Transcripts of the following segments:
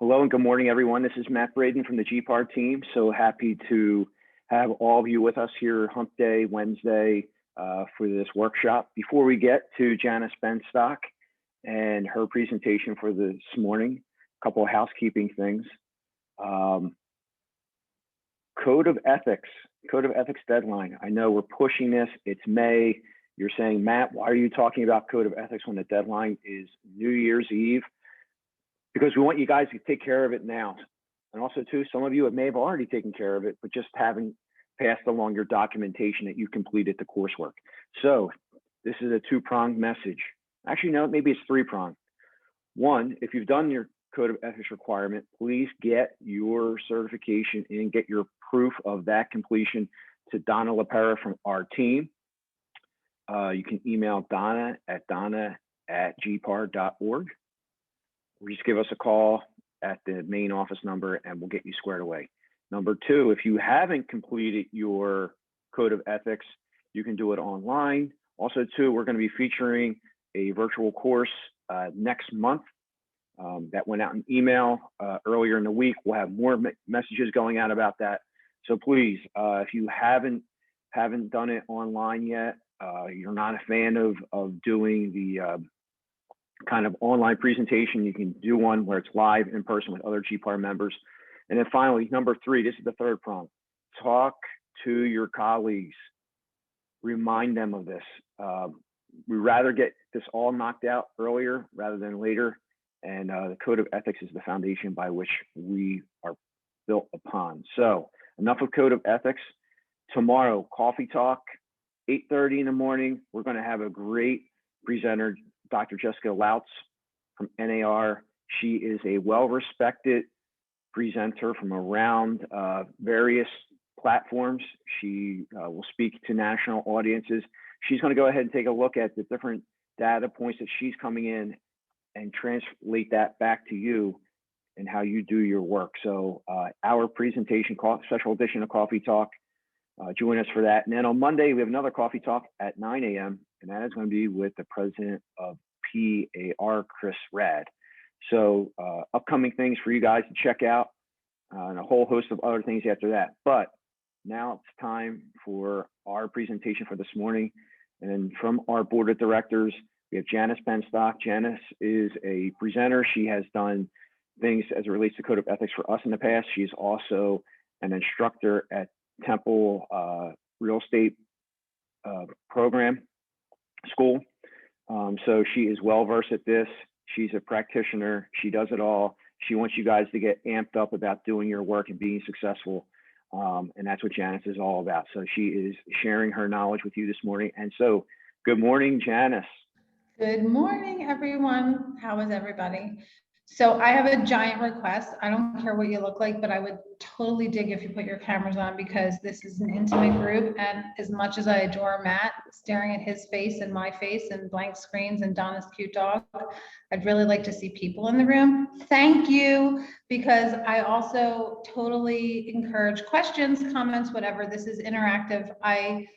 Hello and good morning, everyone. This is Matt Braden from the GPAR team. So happy to have all of you with us here Hump Day Wednesday for this workshop. Before we get to Janis Benstock and her presentation for this morning, a couple of housekeeping things. Code of ethics deadline. I know we're pushing this. It's May. You're saying, Matt, why are you talking about code of ethics when the deadline is New Year's Eve? Because we want you guys to take care of it now. And also too, some of you may have already taken care of it, but just haven't passed along your documentation that you completed the coursework. So this is a two-pronged message. Actually, no, maybe it's three-pronged. One, if you've done your code of ethics requirement, please get your certification and get your proof of that completion to Donna LaPera from our team. You can email Donna at gpar.org. Or just give us a call at the main office number and we'll get you squared away. Number two, if you haven't completed your code of ethics, you can do it online. Also too, we're going to be featuring a virtual course next month that went out in email earlier in the week. We'll have more messages going out about that. So please, if you haven't done it online yet, you're not a fan of doing the kind of online presentation, you can do one where it's live in person with other GPAR members. And then finally, number three, this is the third prong. Talk to your colleagues. Remind them of this. We'd rather get this all knocked out earlier rather than later. And the code of ethics is the foundation by which we are built upon. So enough of code of ethics. Tomorrow, coffee talk, 8:30 in the morning. We're going to have a great presenter, Dr. Jessica Lautz from NAR. She is a well-respected presenter from around various platforms. She will speak to national audiences. She's going to go ahead and take a look at the different data points that she's coming in and translate that back to you and how you do your work. So our presentation, special edition of Coffee Talk, join us for that. And then on Monday, we have another coffee talk at 9 a.m. and that is going to be with the president of PAR, Chris Rad. So upcoming things for you guys to check out and a whole host of other things after that. But now it's time for our presentation for this morning. And then from our board of directors, we have Janis Benstock. Janis is a presenter. She has done things as it relates to code of ethics for us in the past. She's also an instructor at Temple Real Estate Program School. So she is well versed at this. She's a practitioner. She does it all. She wants you guys to get amped up about doing your work and being successful. And that's what Janis is all about. So she is sharing her knowledge with you this morning. And so good morning, Janis. Good morning, everyone. How is everybody? So I have a giant request. I don't care what you look like, but I would totally dig if you put your cameras on because this is an intimate group. And as much as I adore Matt, staring at his face and my face and blank screens and Donna's cute dog, I'd really like to see people in the room. Thank you, because I also totally encourage questions, comments, whatever. This is interactive. I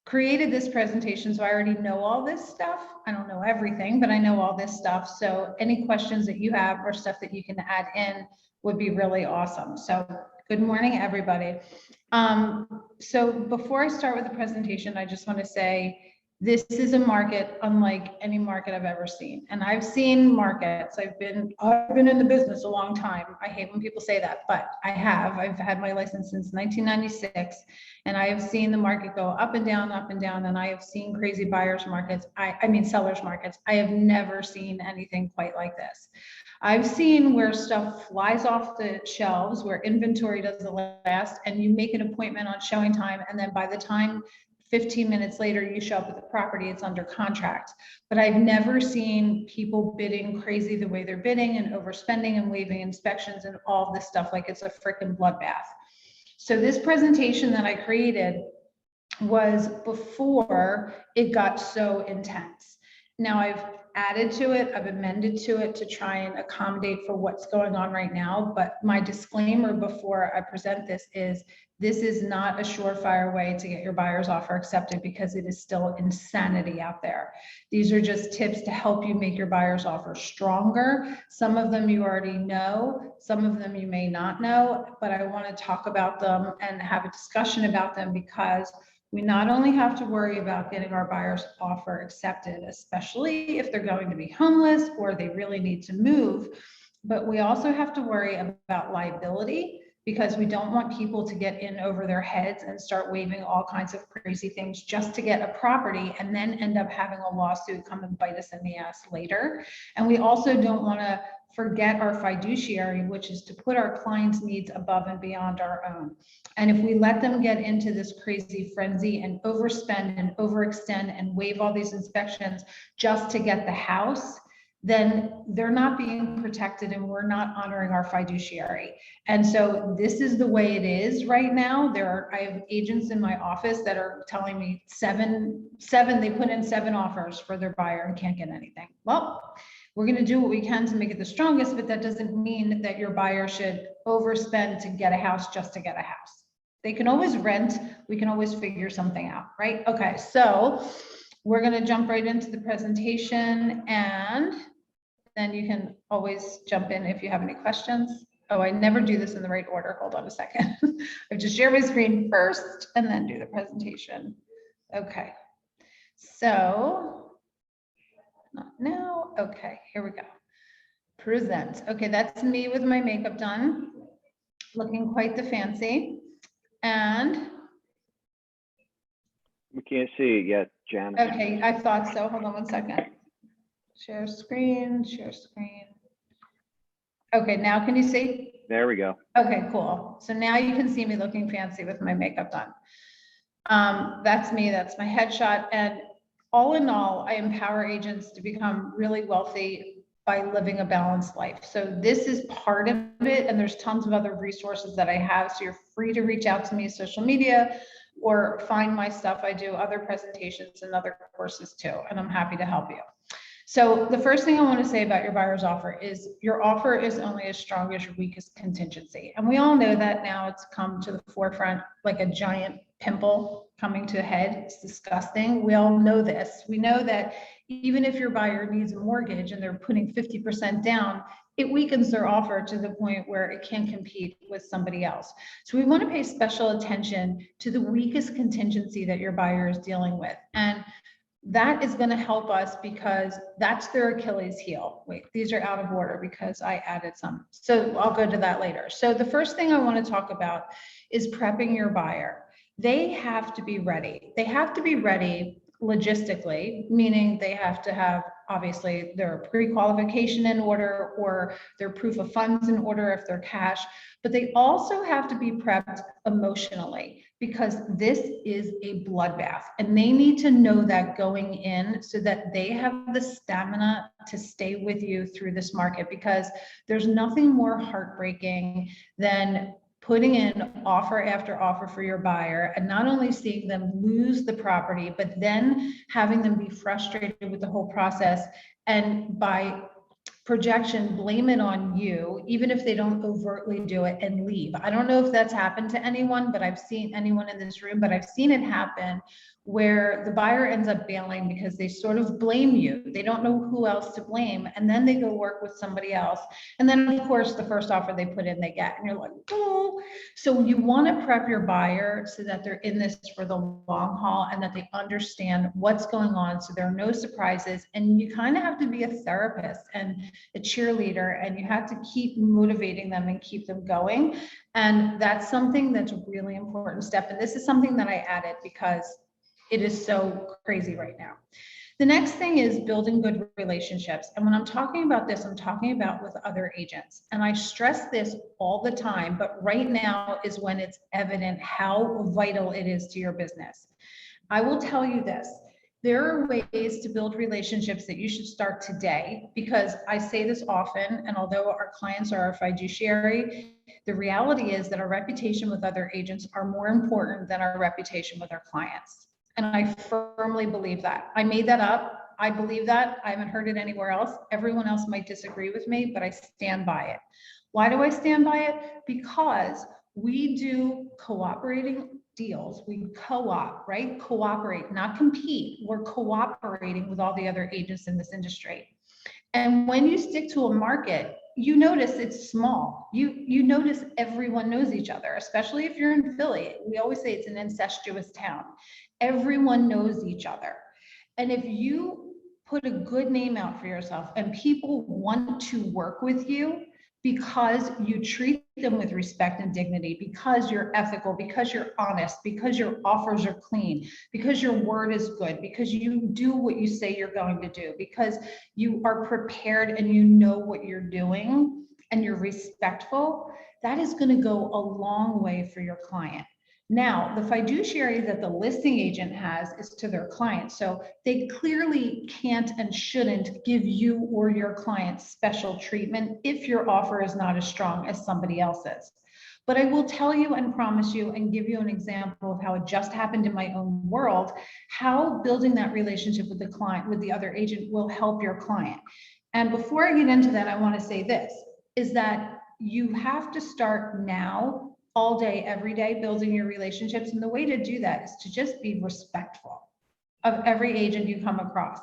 created this presentation, so I already know all this stuff. I don't know everything, but I know all this stuff. So any questions that you have or stuff that you can add in would be really awesome. So good morning, everybody. So before I start with the presentation, I just want to say this is a market unlike any market I've ever seen. And I've seen markets. I've been in the business a long time. I hate when people say that, but I have. I've had my license since 1996, and I have seen the market go up and down, and I have seen crazy buyers markets. I mean sellers markets. I have never seen anything quite like this. I've seen where stuff flies off the shelves, where inventory doesn't last, and you make an appointment on showing time, and then by the time 15 minutes later, you show up at the property, it's under contract. But I've never seen people bidding crazy the way they're bidding and overspending and waiving inspections and all this stuff like it's a freaking bloodbath. So this presentation that I created was before it got so intense. Now I've added to it, I've amended to it to try and accommodate for what's going on right now. But my disclaimer before I present this is not a surefire way to get your buyer's offer accepted, because it is still insanity out there. These are just tips to help you make your buyer's offer stronger. Some of them you already know, some of them you may not know, but I want to talk about them and have a discussion about them, because we not only have to worry about getting our buyer's offer accepted, especially if they're going to be homeless or they really need to move, but we also have to worry about liability, because we don't want people to get in over their heads and start waiving all kinds of crazy things just to get a property and then end up having a lawsuit come and bite us in the ass later. And we also don't want to forget our fiduciary, which is to put our clients' needs above and beyond our own. And if we let them get into this crazy frenzy and overspend and overextend and waive all these inspections just to get the house, then they're not being protected and we're not honoring our fiduciary. And so this is the way it is right now. I have agents in my office that are telling me they put in 7 offers for their buyer and can't get anything. Well, we're going to do what we can to make it the strongest, but that doesn't mean that your buyer should overspend to get a house just to get a house. They can always rent. We can always figure something out, right? Okay, so we're going to jump right into the presentation, and then you can always jump in if you have any questions. Oh, I never do this in the right order. Hold on a second. I just share my screen first and then do the presentation. Okay, so not now. Okay, here we go. Present. Okay, that's me with my makeup done, looking quite the fancy. And We can't see it yet, Janis. okay, I thought so. Hold on one second. Share screen, share screen. Okay, now can you see? There we go. Okay, cool. So now you can see me looking fancy with my makeup done. That's me, that's my headshot. And all in all, I empower agents to become really wealthy by living a balanced life. So this is part of it. And there's tons of other resources that I have. So you're free to reach out to me, social media, or find my stuff. I do other presentations and other courses too, and I'm happy to help you. So the first thing I want to say about your buyer's offer is your offer is only as strong as your weakest contingency. And we all know that now. It's come to the forefront like a giant pimple coming to a head. It's disgusting. We all know this. We know that even if your buyer needs a mortgage and they're putting 50% down, it weakens their offer to the point where it can't compete with somebody else. So we want to pay special attention to the weakest contingency that your buyer is dealing with. And that is going to help us because that's their Achilles heel. Wait, these are out of order because I added some. So I'll go to that later. So the first thing I want to talk about is prepping your buyer. They have to be ready. They have to be ready logistically, meaning they have to have obviously their pre-qualification in order or their proof of funds in order if they're cash, but they also have to be prepped emotionally because this is a bloodbath and they need to know that going in so that they have the stamina to stay with you through this market, because there's nothing more heartbreaking than putting in offer after offer for your buyer and not only seeing them lose the property, but then having them be frustrated with the whole process and by projection blame it on you, even if they don't overtly do it, and leave. I don't know if that's happened to anyone, but I've seen anyone in this room, but I've seen it happen where the buyer ends up bailing because they sort of blame you. They don't know who else to blame. And then they go work with somebody else. And then of course, the first offer they put in, they get, and you're like, oh. So you want to prep your buyer so that they're in this for the long haul and that they understand what's going on. So there are no surprises. And you kind of have to be a therapist and a cheerleader, and you have to keep motivating them and keep them going. And that's something that's a really important step. And this is something that I added because it is so crazy right now. The next thing is building good relationships. And when I'm talking about this, I'm talking about with other agents. And I stress this all the time, but right now is when it's evident how vital it is to your business. I will tell you this. There are ways to build relationships that you should start today, because I say this often, and although our clients are our fiduciary, the reality is that our reputation with other agents are more important than our reputation with our clients. And I firmly believe that. I made that up. I believe that. I haven't heard it anywhere else. Everyone else might disagree with me, but I stand by it. Why do I stand by it? Because we do cooperating deals. We co-op, right? Cooperate, not compete. We're cooperating with all the other agents in this industry. And when you stick to a market, you notice it's small. You notice everyone knows each other, especially if you're in Philly. We always say it's an incestuous town. Everyone knows each other. And if you put a good name out for yourself and people want to work with you because you treat them with respect and dignity, because you're ethical, because you're honest, because your offers are clean, because your word is good, because you do what you say you're going to do, because you are prepared and you know what you're doing and you're respectful, that is going to go a long way for your client. Now, the fiduciary that the listing agent has is to their client. So they clearly can't and shouldn't give you or your client special treatment if your offer is not as strong as somebody else's. But I will tell you and promise you and give you an example of how it just happened in my own world, how building that relationship with the client, with the other agent, will help your client. And before I get into that, I want to say this, is that you have to start now, all day, every day, building your relationships. And the way to do that is to just be respectful of every agent you come across.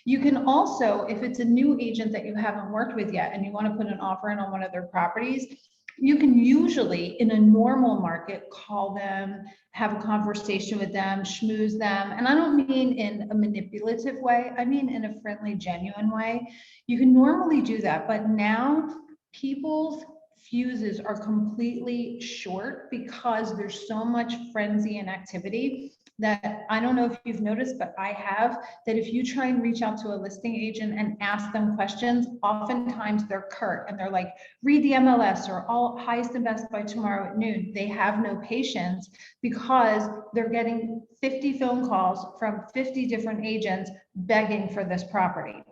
You can also, if it's a new agent that you haven't worked with yet and you want to put an offer in on one of their properties, you can usually, in a normal market, call them, have a conversation with them, schmooze them. And I don't mean in a manipulative way, I mean in a friendly, genuine way. You can normally do that, but now people's fuses are completely short because there's so much frenzy and activity that I don't know if you've noticed, but I have, that if you try and reach out to a listing agent and ask them questions, oftentimes they're curt and they're like, read the MLS or all highest and best by tomorrow at noon. They have no patience because they're getting 50 phone calls from 50 different agents begging for this property.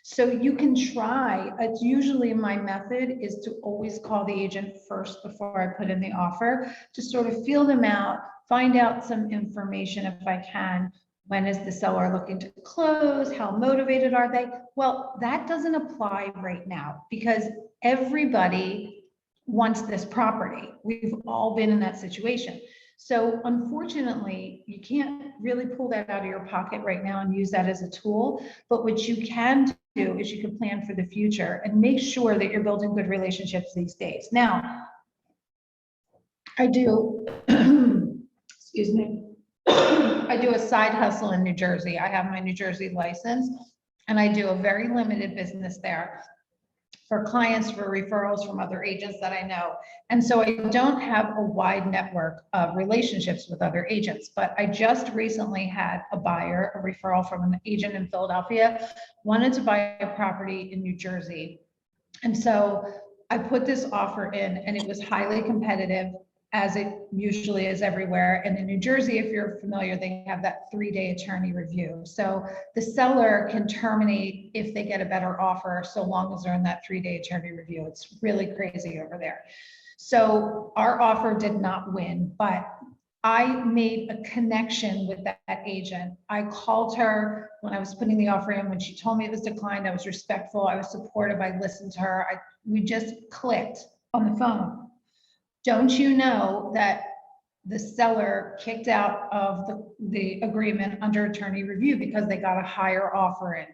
So you can try, it's usually my method is to always call the agent first before I put in the offer to sort of feel them out, find out some information if I can. When is the seller looking to close? How motivated are they? Well, that doesn't apply right now because everybody wants this property. We've all been in that situation. So unfortunately, you can't really pull that out of your pocket right now and use that as a tool. But what you can do is you can plan for the future and make sure that you're building good relationships these days. Now, I do, excuse me, I do a side hustle in New Jersey. I have my New Jersey license and I do a very limited business there for clients, for referrals from other agents that I know. And so I don't have a wide network of relationships with other agents, but I just recently had a buyer, a referral from an agent in Philadelphia, wanted to buy a property in New Jersey. And so I put this offer in and it was highly competitive, as it usually is everywhere. And in New Jersey, if you're familiar, they have that 3-day attorney review. So the seller can terminate if they get a better offer, so long as they're in that 3-day attorney review. It's really crazy over there. So our offer did not win, but I made a connection with that agent. I called her when I was putting the offer in. When she told me it was declined, I was respectful. I was supportive. I listened to her. We just clicked on the phone. Don't you know that the seller kicked out of the agreement under attorney review because they got a higher offer in?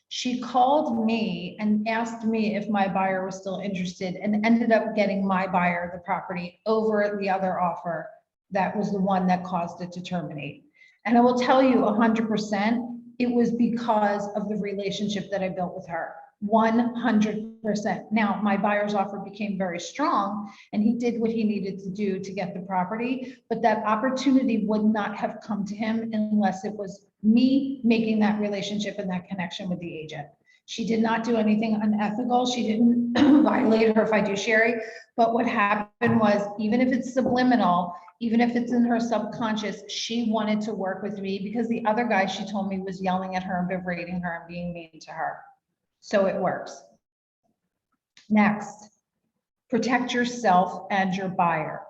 She called me and asked me if my buyer was still interested and ended up getting my buyer the property over the other offer. That was the one that caused it to terminate. And I will tell you 100%, it was because of the relationship that I built with her. 100%. Now, my buyer's offer became very strong and he did what he needed to do to get the property, but that opportunity would not have come to him unless it was me making that relationship and that connection with the agent. She did not do anything unethical. She didn't violate her fiduciary, but what happened was, even if it's subliminal, even if it's in her subconscious, she wanted to work with me because the other guy, she told me, was yelling at her and berating her and being mean to her. So it works. Next, protect yourself and your buyer.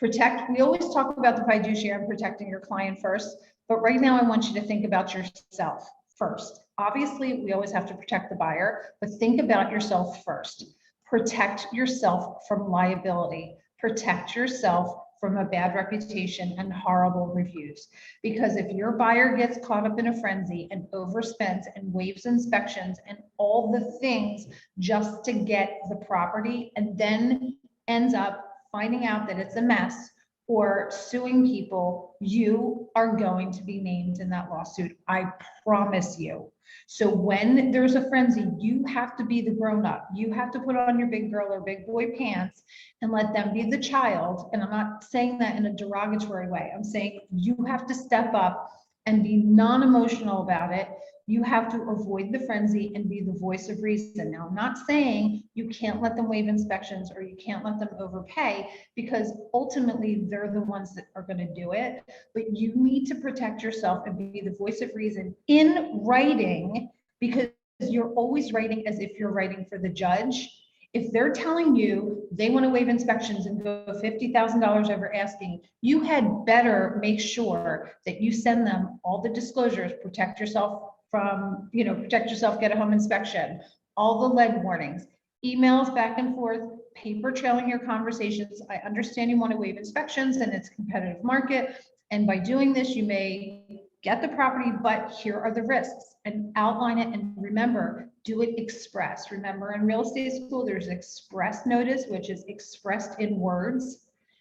We always talk about the fiduciary and protecting your client first, but right now I want you to think about yourself. first. Obviously, we always have to protect the buyer, but think about yourself first. Protect yourself from liability. Protect yourself from a bad reputation and horrible reviews. Because if your buyer gets caught up in a frenzy and overspends and waives inspections and all the things just to get the property, and then ends up finding out that it's a mess or suing people, you are going to be named in that lawsuit. I promise you. So when there's a frenzy, you have to be the grown-up. You have to put on your big girl or big boy pants and let them be the child. And I'm not saying that in a derogatory way. I'm saying you have to step up and be non-emotional about it. You have to avoid the frenzy and be the voice of reason. Now, I'm not saying you can't let them waive inspections or you can't let them overpay, because ultimately they're the ones that are going to do it. But you need to protect yourself and be the voice of reason in writing, because you're always writing as if you're writing for the judge. If they're telling you they want to waive inspections and go $50,000 over asking, you had better make sure that you send them all the disclosures, protect yourself from, protect yourself, get a home inspection, all the lead warnings, emails back and forth, paper trailing your conversations. I understand you want to waive inspections and it's a competitive market. And by doing this, you may get the property, but here are the risks, and outline it. And remember, do it express. Remember, in real estate school, there's express notice, which is expressed in words.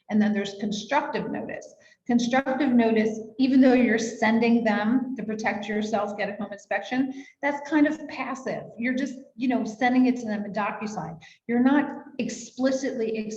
And then there's constructive notice. Constructive notice, even though you're sending them to protect yourself, get a home inspection, that's kind of passive. You're just, sending it to them in DocuSign. You're not explicitly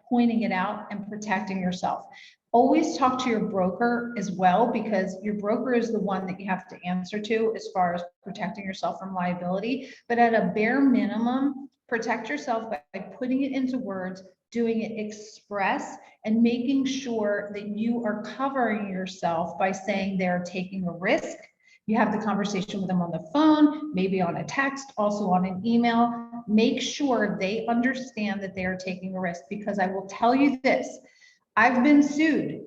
pointing it out and protecting yourself. Always talk to your broker as well, because your broker is the one that you have to answer to as far as protecting yourself from liability. But at a bare minimum, protect yourself by putting it into words, doing it express, and making sure that you are covering yourself by saying they're taking a risk. You have the conversation with them on the phone, maybe on a text, also on an email. Make sure they understand that they are taking a risk, because I will tell you this, I've been sued.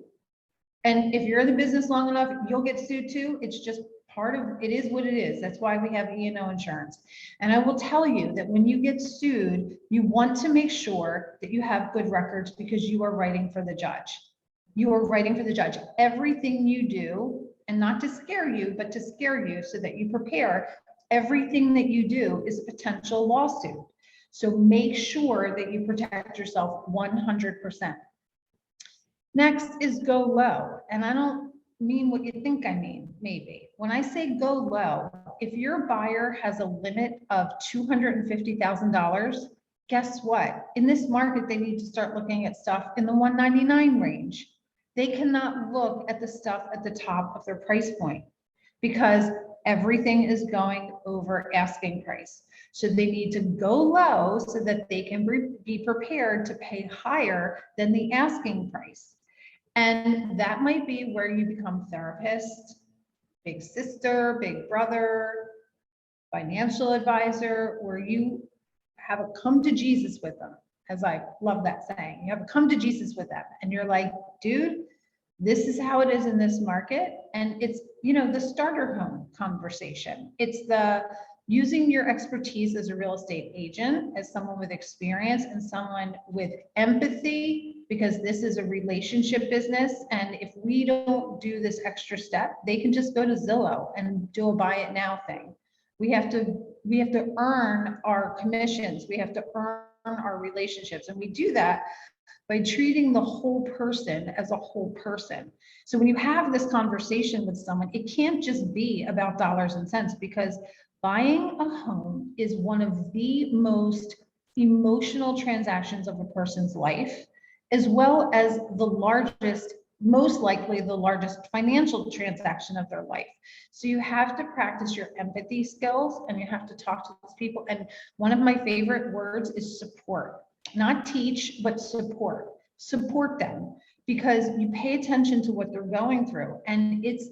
And if you're in the business long enough, you'll get sued too. It's just part of, it is what it is. That's why we have E&O insurance. And I will tell you that when you get sued, you want to make sure that you have good records, because you are writing for the judge. You are writing for the judge. Everything you do, and not to scare you, but to scare you so that you prepare, everything that you do is a potential lawsuit. So make sure that you protect yourself 100%. Next is go low. And I don't mean what you think I mean, maybe. When I say go low, if your buyer has a limit of $250,000, guess what? In this market, they need to start looking at stuff in the 199 range. They cannot look at the stuff at the top of their price point, because everything is going over asking price. So they need to go low so that they can be prepared to pay higher than the asking price. And that might be where you become therapist, big sister, big brother, financial advisor, where you have a come to Jesus with them, as I love that saying. You have a come to Jesus with them, and you're like, dude, this is how it is in this market. And it's, the starter home conversation. It's the using your expertise as a real estate agent, as someone with experience and someone with empathy, because this is a relationship business. And if we don't do this extra step, they can just go to Zillow and do a buy it now thing. We have to earn our commissions. We have to earn our relationships. And we do that by treating the whole person as a whole person. So when you have this conversation with someone, it can't just be about dollars and cents, because buying a home is one of the most emotional transactions of a person's life, as well as the largest, most likely the largest financial transaction of their life. So you have to practice your empathy skills, and you have to talk to these people. And one of my favorite words is support. Not teach, but support. Support them, because you pay attention to what they're going through. And it's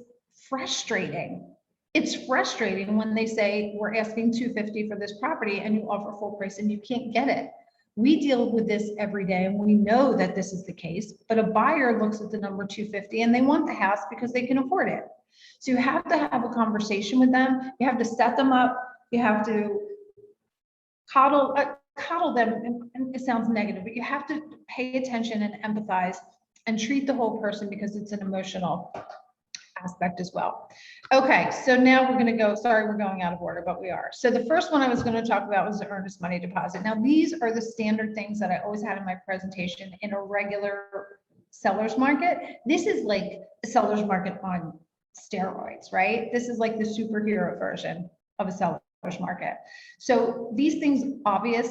frustrating. It's frustrating when they say, we're asking $250 for this property and you offer full price and you can't get it. We deal with this every day and we know that this is the case, but a buyer looks at the number 250 and they want the house because they can afford it. So you have to have a conversation with them. You have to set them up. You have to coddle them, and it sounds negative, but you have to pay attention and empathize and treat the whole person because it's an emotional aspect as well. Okay, so now we're going to go, sorry, we're going out of order, but we are. So the first one I was going to talk about was the earnest money deposit. Now, these are the standard things that I always had in my presentation in a regular seller's market. This is like a seller's market on steroids, right? This is like the superhero version of a seller's market. So these things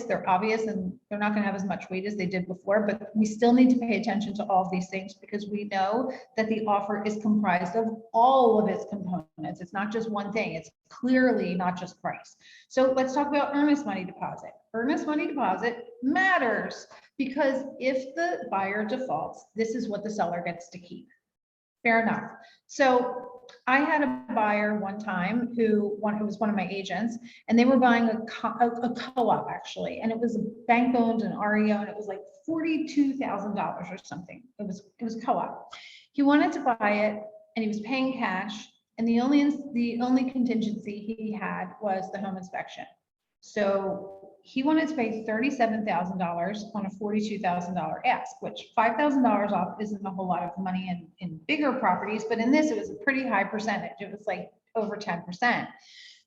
they're obvious and they're not going to have as much weight as they did before, but we still need to pay attention to all of these things because we know that the offer is comprised of all of its components. It's not just one thing. It's clearly not just price. So let's talk about earnest money deposit. Earnest money deposit matters because if the buyer defaults, this is what the seller gets to keep. Fair enough. So I had a buyer one time who was one of my agents, and they were buying a co-op actually, and it was a bank owned and REO, and it was like $42,000 or something. It was co-op. He wanted to buy it, and he was paying cash, and the only contingency he had was the home inspection. So he wanted to pay $37,000 on a $42,000 ask, which $5,000 off isn't a whole lot of money in bigger properties, but in this, it was a pretty high percentage. It was like over 10%.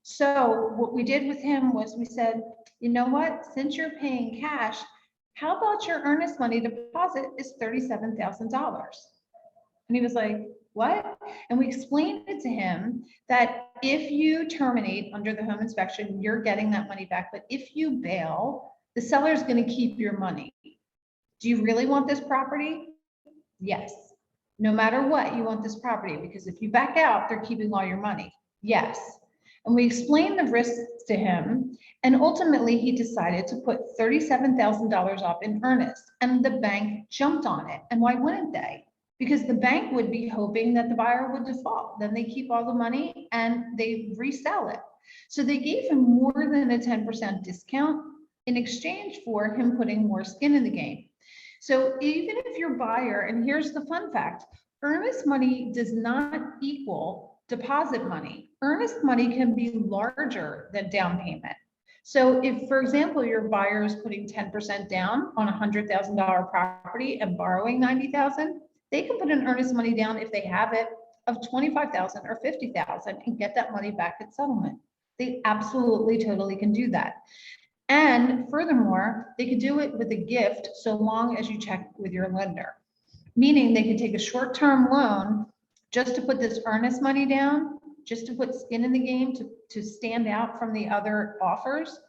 So what we did with him was we said, you know what, since you're paying cash, how about your earnest money deposit is $37,000? And he was like, what? And we explained it to him that if you terminate under the home inspection, you're getting that money back. But if you bail, the seller is going to keep your money. Do you really want this property? Yes. No matter what, you want this property because if you back out, they're keeping all your money. Yes. And we explained the risks to him. And ultimately, he decided to put $37,000 up in earnest. And the bank jumped on it. And why wouldn't they? Because the bank would be hoping that the buyer would default. Then they keep all the money and they resell it. So they gave him more than a 10% discount in exchange for him putting more skin in the game. So even if your buyer, and here's the fun fact, earnest money does not equal deposit money. Earnest money can be larger than down payment. So if, for example, your buyer is putting 10% down on a $100,000 property and borrowing $90,000, they can put an earnest money down if they have it of $25,000 or $50,000 and get that money back at settlement. They absolutely, totally can do that. And furthermore, they could do it with a gift so long as you check with your lender. Meaning they could take a short-term loan just to put this earnest money down, just to put skin in the game, to stand out from the other offers.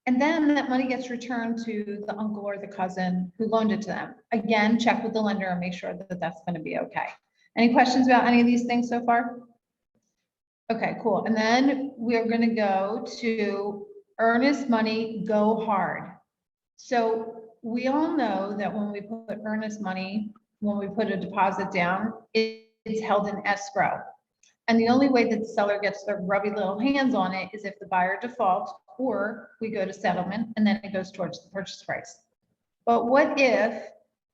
And then that money gets returned to the uncle or the cousin who loaned it to them. Again, check with the lender and make sure that that's going to be okay. Any questions about any of these things so far? Okay, cool. And then we're going to go to earnest money, go hard. So we all know that when we put earnest money, when we put a deposit down, it's held in escrow. And the only way that the seller gets their grubby little hands on it is if the buyer defaults or we go to settlement and then it goes towards the purchase price. But what if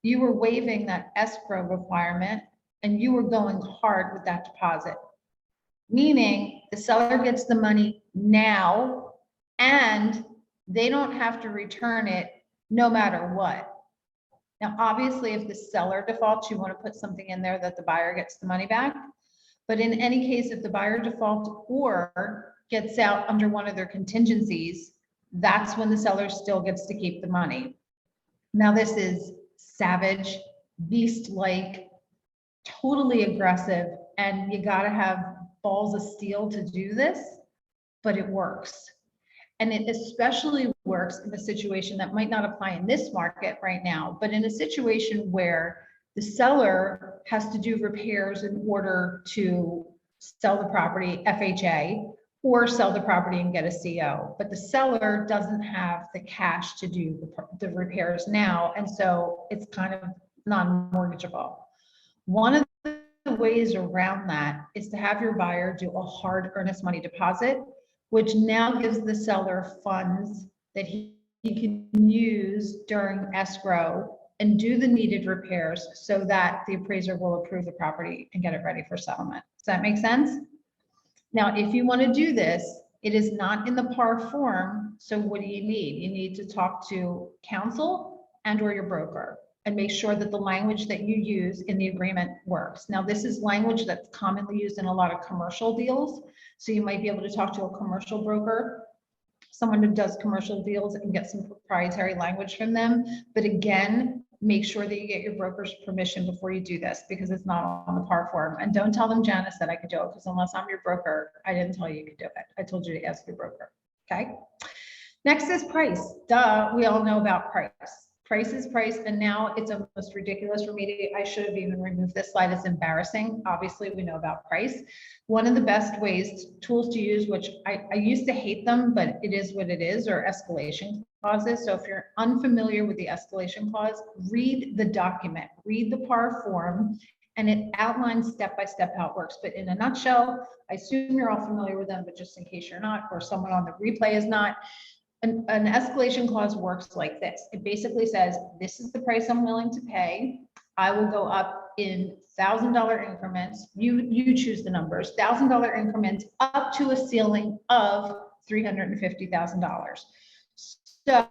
you were waiving that escrow requirement and you were going hard with that deposit? Meaning the seller gets the money now and they don't have to return it no matter what. Now, obviously, if the seller defaults, you want to put something in there that the buyer gets the money back. But in any case, if the buyer defaults or gets out under one of their contingencies, that's when the seller still gets to keep the money. Now, this is savage, beast-like, totally aggressive, and you got to have balls of steel to do this, but it works. And it especially works in a situation that might not apply in this market right now, but in a situation where the seller has to do repairs in order to sell the property FHA or sell the property and get a CO, but the seller doesn't have the cash to do the repairs now, and so it's kind of non-mortgageable. One of the ways around that is to have your buyer do a hard earnest money deposit, which now gives the seller funds that he can use during escrow and do the needed repairs so that the appraiser will approve the property and get it ready for settlement. Does that make sense? Now, if you want to do this, it is not in the PAR form. So what do you need? You need to talk to counsel and or your broker and make sure that the language that you use in the agreement works. Now, this is language that's commonly used in a lot of commercial deals. So you might be able to talk to a commercial broker, someone who does commercial deals, and get some proprietary language from them. But again, make sure that you get your broker's permission before you do this, because it's not on the PAR form. And don't tell them, Janice, that I could do it, because unless I'm your broker, I didn't tell you could do it. I told you to ask your broker. Okay. Next is price. Duh, we all know about price. Price is price, and now it's almost ridiculous for me to, I should have even removed this slide. It's embarrassing. Obviously, we know about price. One of the best ways, tools to use, which I used to hate them, but it is what it is, are escalation clauses. So if you're unfamiliar with the escalation clause, read the document, read the PAR form, and it outlines step by step how it works. But in a nutshell, I assume you're all familiar with them, but just in case you're not, or someone on the replay is not, an escalation clause works like this. It basically says, this is the price I'm willing to pay. I will go up in $1,000 increments. You choose the numbers, $1,000 increments up to a ceiling of $350,000. So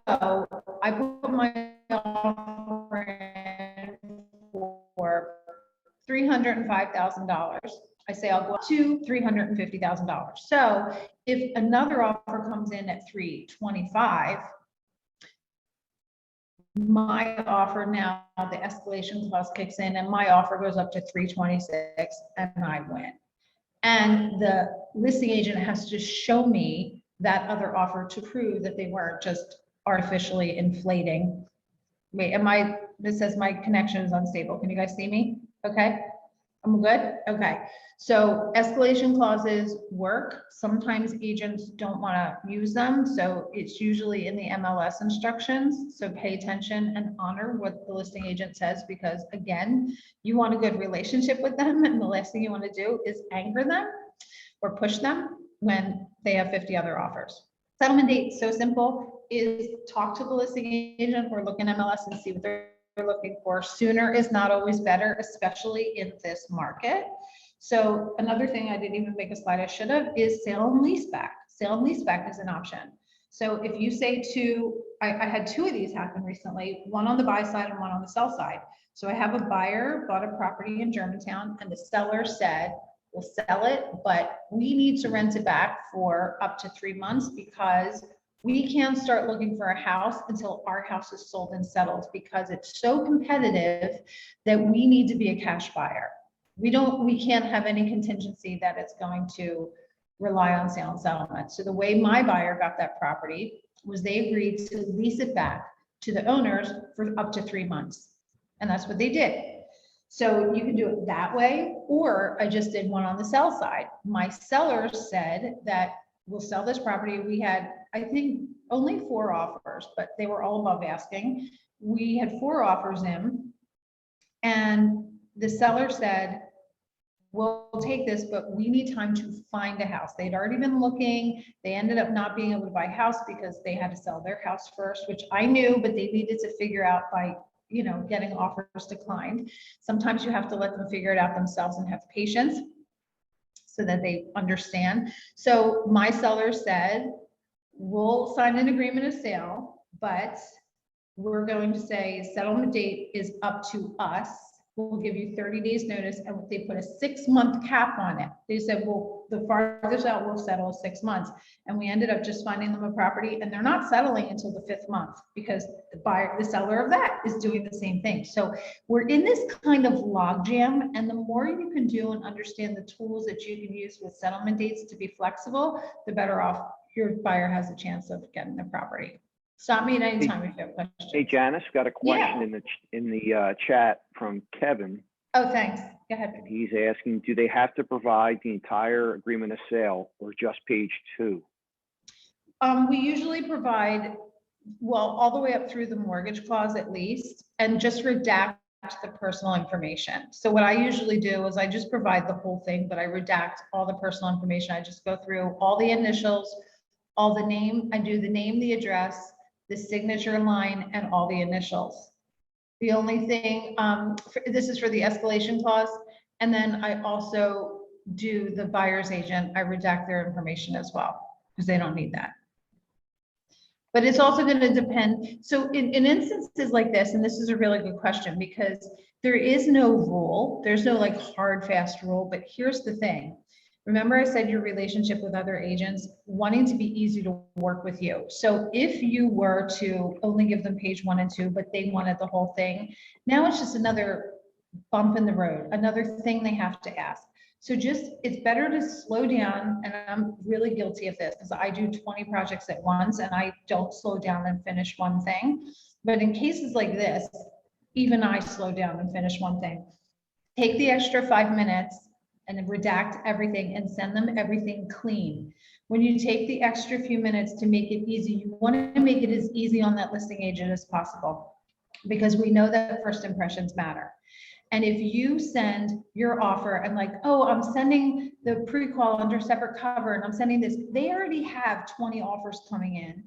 I put my offer in for $305,000. I say I'll go up to $350,000. So if another offer comes in at $325,000, my offer now, the escalation clause kicks in, and my offer goes up to $326,000, and I win. And the listing agent has to show me that other offer to prove that they weren't just artificially inflating. Wait, this says my connection is unstable. Can you guys see me? Okay. I'm good? Okay. So escalation clauses work. Sometimes agents don't want to use them. So it's usually in the MLS instructions. So pay attention and honor what the listing agent says, because again, you want a good relationship with them. And the last thing you want to do is anger them or push them when they have 50 other offers. Settlement date, so simple, is talk to the listing agent or look in MLS and see what they're looking for. Sooner is not always better, especially in this market. So another thing I didn't even make a slide, I should have, is sale and leaseback. Sale and leaseback is an option. So if you say to, I had two of these happen recently, one on the buy side and one on the sell side. So I have a buyer bought a property in Germantown, and the seller said, we'll sell it, but we need to rent it back for up to 3 months because we can't start looking for a house until our house is sold and settled, because it's so competitive that we need to be a cash buyer. We can't have any contingency that it's going to rely on sale and settlement. So the way my buyer got that property was they agreed to lease it back to the owners for up to 3 months. And that's what they did. So you can do it that way, or I just did one on the sell side. My seller said that we'll sell this property. We had, I think, only 4 offers, but they were all above asking. We had 4 offers in, and the seller said, we'll take this, but we need time to find a house. They'd already been looking. They ended up not being able to buy a house because they had to sell their house first, which I knew, but they needed to figure out by, getting offers declined. Sometimes you have to let them figure it out themselves and have patience so that they understand. So my seller said, we'll sign an agreement of sale, but we're going to say settlement date is up to us. We'll give you 30 days notice, and they put a 6-month cap on it. They said, well, the farthest out we'll settle is 6 months. And we ended up just finding them a property, and they're not settling until the 5th month because the seller of that is doing the same thing. So we're in this kind of logjam, and the more you can do and understand the tools that you can use with settlement dates to be flexible, the better off your buyer has a chance of getting the property. Stop me at any time if you have questions. Hey, Janice, got a question in the chat from Kevin. Oh, thanks. Go ahead. He's asking, do they have to provide the entire agreement of sale or just page 2? We usually provide, well, all the way up through the mortgage clause at least, and just redact the personal information. So what I usually do is I just provide the whole thing, but I redact all the personal information. I just go through all the initials, all the name. I do the name, the address, the signature line, and all the initials. The only thing, this is for the escalation clause. And then I also do the buyer's agent. I redact their information as well because they don't need that. But it's also going to depend. So in instances like this, and this is a really good question because there is no rule. There's no like hard, fast rule. But here's the thing. Remember I said your relationship with other agents wanting to be easy to work with you. So if you were to only give them page 1 and 2, but they wanted the whole thing, now it's just another bump in the road, another thing they have to ask. So it's better to slow down, and I'm really guilty of this because I do 20 projects at once and I don't slow down and finish one thing. But in cases like this, even I slow down and finish one thing. Take the extra 5 minutes and then redact everything and send them everything clean. When you take the extra few minutes to make it easy, you want to make it as easy on that listing agent as possible because we know that first impressions matter. And if you send your offer and like, oh, I'm sending the pre-qual under separate cover and I'm sending this, they already have 20 offers coming in.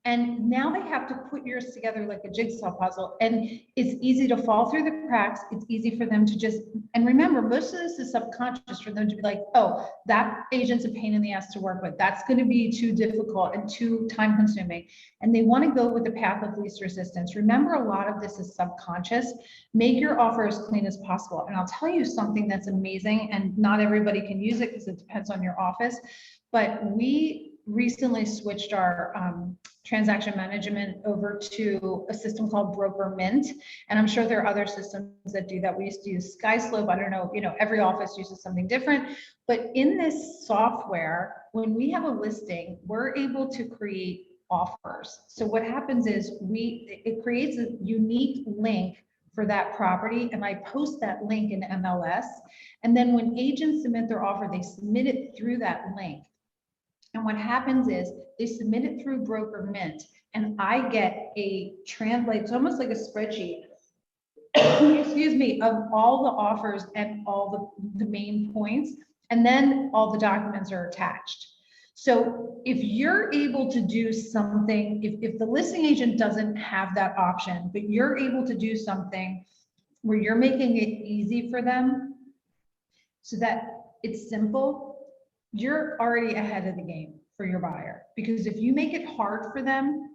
And now they have to put yours together like a jigsaw puzzle. And it's easy to fall through the cracks. It's easy for them to just, and remember, most of this is subconscious for them to be like, oh, that agent's a pain in the ass to work with. That's going to be too difficult and too time consuming. And they want to go with the path of least resistance. Remember, a lot of this is subconscious. Make your offer as clean as possible. And I'll tell you something that's amazing, and not everybody can use it because it depends on your office, but we recently switched our transaction management over to a system called Broker Mint. And I'm sure there are other systems that do that. We used to use SkySlope. I don't know, every office uses something different. But in this software, when we have a listing, we're able to create offers. So what happens is it creates a unique link for that property, and I post that link in MLS. And then when agents submit their offer, they submit it through that link. And what happens is they submit it through Broker Mint, and I get a translate. It's almost like a spreadsheet, excuse me, of all the offers and all the main points, and then all the documents are attached. So if you're able to do something, if the listing agent doesn't have that option, but you're able to do something where you're making it easy for them so that it's simple, you're already ahead of the game for your buyer. Because if you make it hard for them,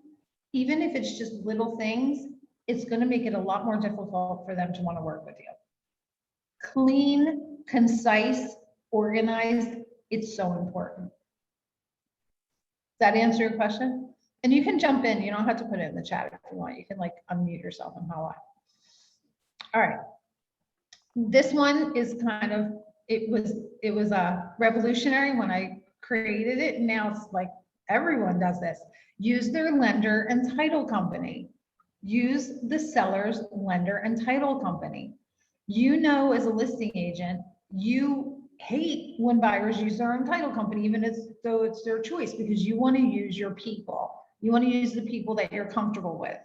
even if it's just little things, it's going to make it a lot more difficult for them to want to work with you. Clean, concise, organized, it's so important. Does that answer your question? And you can jump in. You don't have to put it in the chat if you want. You can like unmute yourself and holla. All right. This one is kind of, it was a revolutionary when I created it. And now it's like everyone does this. Use their lender and title company. Use the seller's lender and title company. As a listing agent, you hate when buyers use their own title company, even though it's their choice, because you want to use your people. You want to use the people that you're comfortable with.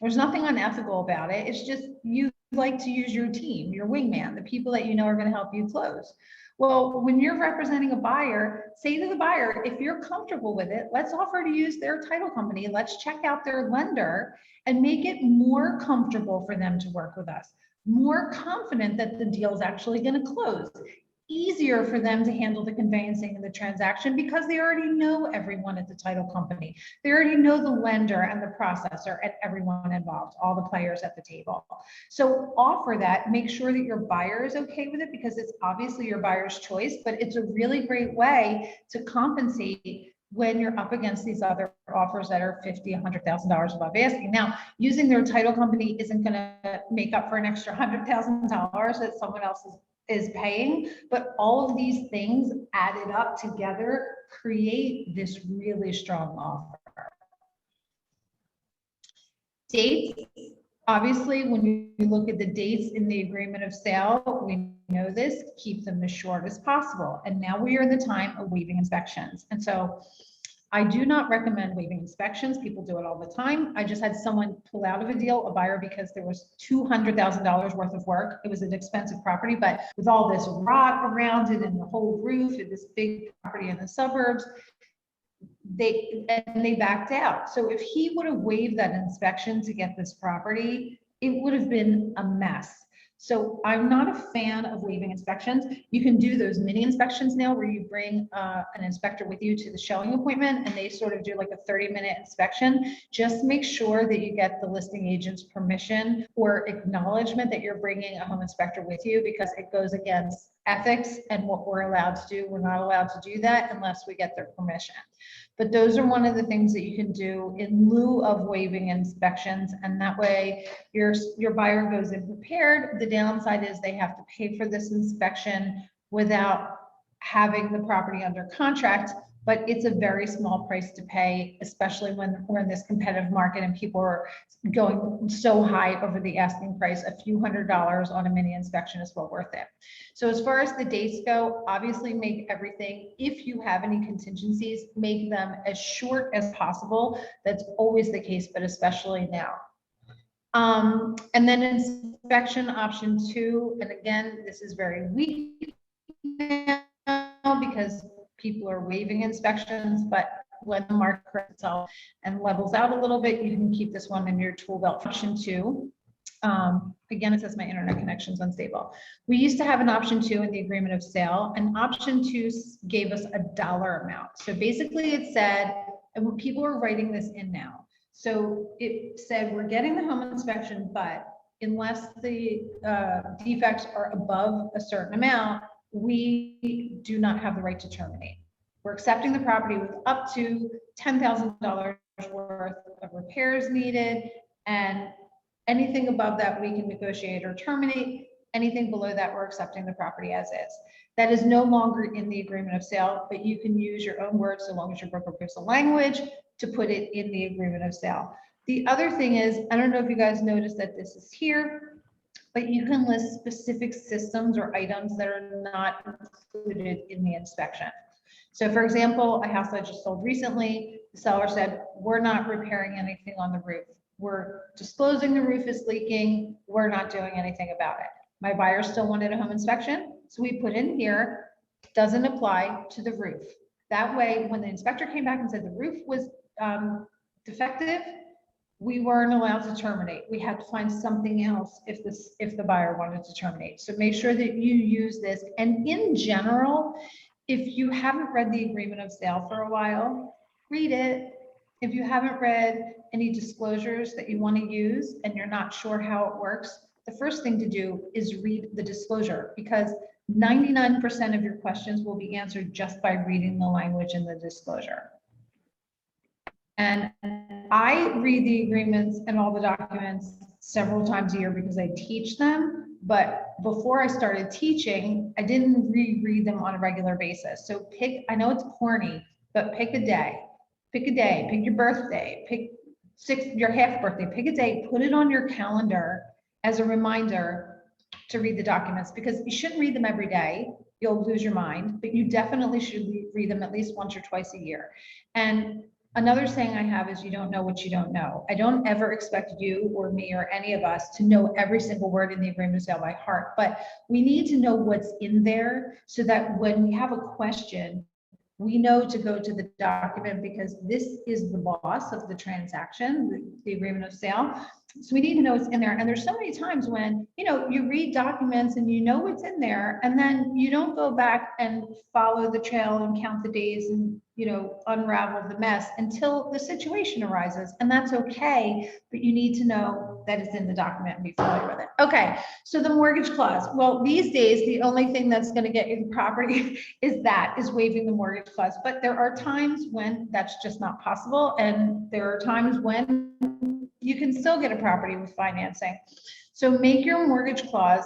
There's nothing unethical about it. It's just you like to use your team, your wingman, the people that you know are going to help you close. Well, when you're representing a buyer, say to the buyer, if you're comfortable with it, let's offer to use their title company. Let's check out their lender and make it more comfortable for them to work with us, more confident that the deal is actually going to close. Easier for them to handle the conveyancing and the transaction because they already know everyone at the title company. They already know the lender and the processor and everyone involved, all the players at the table. So offer that, make sure that your buyer is okay with it because it's obviously your buyer's choice, but it's a really great way to compensate when you're up against these other offers that are $50,000, $100,000 above asking. Now, using their title company isn't going to make up for an extra $100,000 that someone else is paying, but all of these things added up together create this really strong offer. Dates, obviously, when you look at the dates in the agreement of sale, we know this, keep them as short as possible. And now we are in the time of waiving inspections. And so I do not recommend waiving inspections. People do it all the time. I just had someone pull out of a deal, a buyer, because there was $200,000 worth of work. It was an expensive property, but with all this rot around it and the whole roof and this big property in the suburbs, they backed out. So if he would have waived that inspection to get this property, it would have been a mess. So I'm not a fan of waiving inspections. You can do those mini inspections now where you bring an inspector with you to the showing appointment and they sort of do like a 30-minute inspection. Just make sure that you get the listing agent's permission or acknowledgement that you're bringing a home inspector with you, because it goes against ethics and what we're allowed to do. We're not allowed to do that unless we get their permission. But those are one of the things that you can do in lieu of waiving inspections, and that way your buyer goes in prepared. The downside is they have to pay for this inspection without having the property under contract, but it's a very small price to pay, especially when we're in this competitive market and people are going so high over the asking price. A few $100s on a mini inspection is well worth it. So as far as the dates go, obviously make everything, if you have any contingencies, make them as short as possible. That's always the case, but especially now. And then inspection option 2, and again, this is very weak now because people are waiving inspections, but when the market corrects itself and levels out a little bit, you can keep this one in your tool belt. Option 2, again, it says my internet connection's unstable. We used to have an option 2 in the agreement of sale, and option 2 gave us a dollar amount. So basically it said, and people are writing this in now. So it said, we're getting the home inspection, but unless the defects are above a certain amount, we do not have the right to terminate. We're accepting the property with up to $10,000 worth of repairs needed, and anything above that we can negotiate or terminate. Anything below that, we're accepting the property as is. That is no longer in the agreement of sale, but you can use your own words so long as your broker approves the language to put it in the agreement of sale. The other thing is, I don't know if you guys noticed that this is here, but you can list specific systems or items that are not included in the inspection. So for example, a house I just sold recently, the seller said, we're not repairing anything on the roof. We're disclosing the roof is leaking. We're not doing anything about it. My buyer still wanted a home inspection. So we put in here, doesn't apply to the roof. That way, when the inspector came back and said the roof was defective, we weren't allowed to terminate. We had to find something else if the buyer wanted to terminate. So make sure that you use this. And in general, if you haven't read the agreement of sale for a while, read it. If you haven't read any disclosures that you want to use and you're not sure how it works, the first thing to do is read the disclosure, because 99% of your questions will be answered just by reading the language in the disclosure. And I read the agreements and all the documents several times a year because I teach them. But before I started teaching, I didn't reread them on a regular basis. So I know it's corny, but pick a day, pick your birthday, pick your half birthday, pick a day, put it on your calendar as a reminder to read the documents, because you shouldn't read them every day. You'll lose your mind, but you definitely should read them at least once or twice a year. And another saying I have is, you don't know what you don't know. I don't ever expect you or me or any of us to know every single word in the agreement of sale by heart, but we need to know what's in there so that when we have a question, we know to go to the document, because this is the boss of the transaction, the agreement of sale. So we need to know what's in there. And there's so many times when, you read documents and you know what's in there, and then you don't go back and follow the trail and count the days and, unravel the mess until the situation arises. And that's okay, but you need to know that it's in the document and be familiar with it. Okay, so the mortgage clause. Well, these days, the only thing that's going to get you the property is waiving the mortgage clause. But there are times when that's just not possible. And there are times when you can still get a property with financing. So make your mortgage clause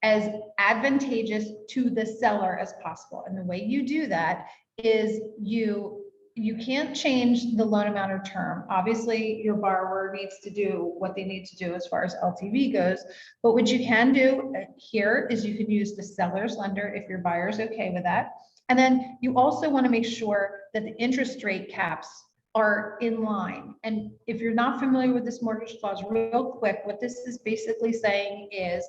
as advantageous to the seller as possible. And the way you do that is you can't change the loan amount or term. Obviously, your borrower needs to do what they need to do as far as LTV goes. But what you can do here is you can use the seller's lender if your buyer is okay with that. And then you also want to make sure that the interest rate caps are in line. And if you're not familiar with this mortgage clause, real quick, what this is basically saying is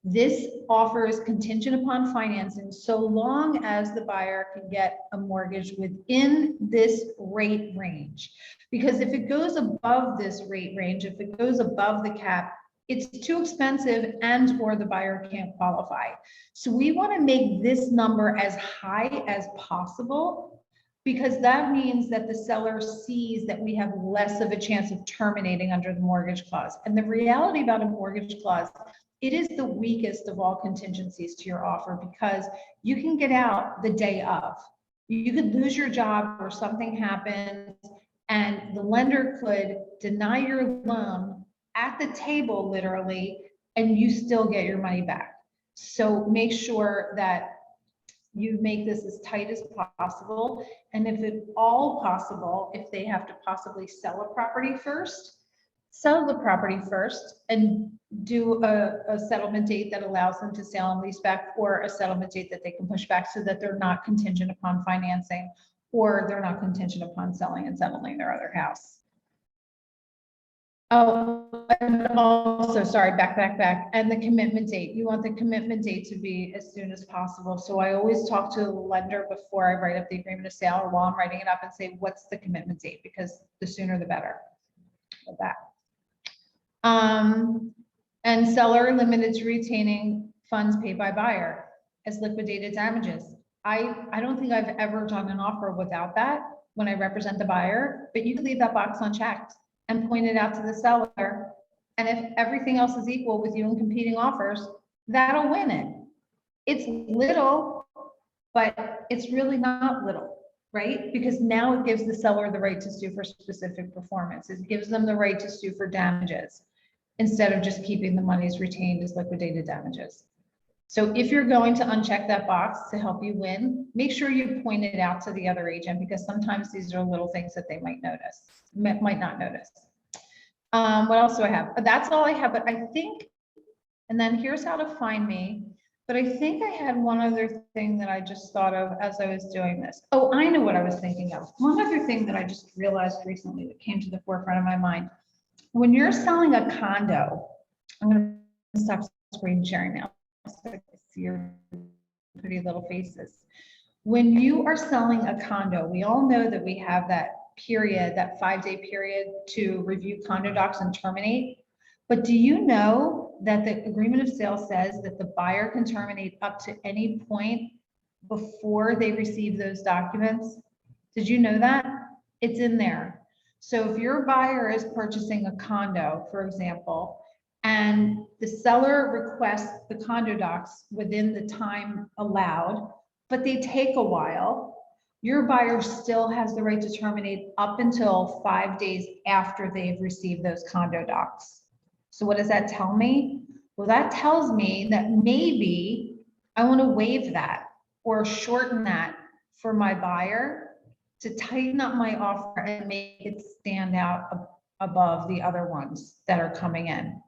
This offer is contingent upon financing so long as the buyer can get a mortgage within this rate range. Because if it goes above this rate range, if it goes above the cap, it's too expensive and or the buyer can't qualify. So we want to make this number as high as possible, because that means that the seller sees that we have less of a chance of terminating under the mortgage clause. And the reality about a mortgage clause, it is the weakest of all contingencies to your offer, because you can get out the day of. You could lose your job or something happens, and the lender could deny your loan at the table, literally, and you still get your money back. So make sure that you make this as tight as possible. And if at all possible, if they have to possibly sell a property first, sell the property first and do a settlement date that allows them to sell and lease back, or a settlement date that they can push back so that they're not contingent upon financing, or they're not contingent upon selling and settling their other house. Oh, and also, sorry, back. And the commitment date. You want the commitment date to be as soon as possible. So I always talk to the lender before I write up the agreement of sale, or while I'm writing it up, and say, what's the commitment date? Because the sooner the better with that. And seller limited to retaining funds paid by buyer as liquidated damages. I don't think I've ever done an offer without that when I represent the buyer, but you can leave that box unchecked and point it out to the seller. And if everything else is equal with you in competing offers, that'll win it. It's little, but it's really not little, right? Because now it gives the seller the right to sue for specific performance. It gives them the right to sue for damages instead of just keeping the monies retained as liquidated damages. So if you're going to uncheck that box to help you win, make sure you point it out to the other agent, because sometimes these are little things that they might not notice. What else do I have? That's all I have, but I think, and then here's how to find me. But I think I had one other thing that I just thought of as I was doing this. Oh, I know what I was thinking of. One other thing that I just realized recently that came to the forefront of my mind. When you're selling a condo, I'm going to stop screen sharing now so I can see your pretty little faces. When you are selling a condo, we all know that we have that period, that 5-day period to review condo docs and terminate. But do you know that the agreement of sale says that the buyer can terminate up to any point before they receive those documents? Did you know that? It's in there. So if your buyer is purchasing a condo, for example, and the seller requests the condo docs within the time allowed, but they take a while, your buyer still has the right to terminate up until 5 days after they've received those condo docs. So what does that tell me? Well, that tells me that maybe I want to waive that or shorten that for my buyer to tighten up my offer and make it stand out above the other ones that are coming in.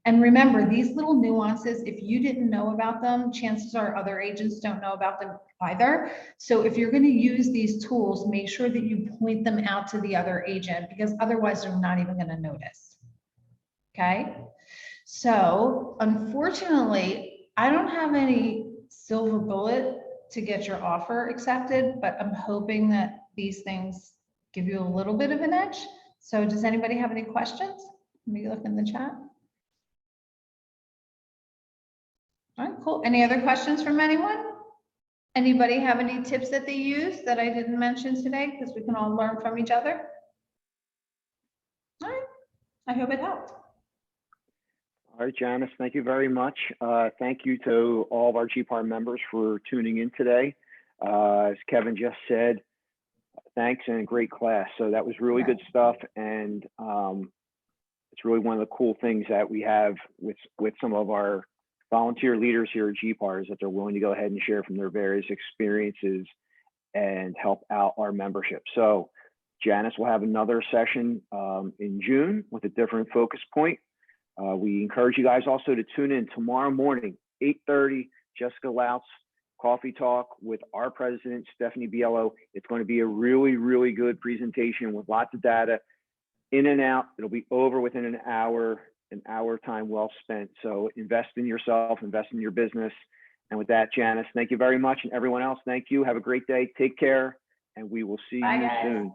And remember, these little nuances, if you didn't know about them, chances are other agents don't know about them either. So if you're going to use these tools, make sure that you point them out to the other agent, because otherwise they're not even going to notice. Okay. So unfortunately, I don't have any silver bullet to get your offer accepted, but I'm hoping that these things give you a little bit of an edge. So does anybody have any questions? Let me look in the chat. All right, cool. Any other questions from anyone? Anybody have any tips that they use that I didn't mention today? Because we can all learn from each other. All right, I hope it helped. All right, Janis, thank you very much. Thank you to all of our GPAR members for tuning in today. As Kevin just said, thanks and a great class. So that was really good stuff. And it's really one of the cool things that we have with some of our volunteer leaders here at GPAR is that they're willing to go ahead and share from their various experiences and help out our membership. So Janis will have another session in June with a different focus point. We encourage you guys also to tune in tomorrow morning, 8:30, Jessica Louts, Coffee Talk with our president, Stephanie Biello. It's going to be a really, really good presentation with lots of data in and out. It'll be over within an hour. an hour time well spent. So invest in yourself, invest in your business. And with that, Janice, thank you very much. And everyone else, thank you. Have a great day. Take care. And we will see Bye, you guys. soon.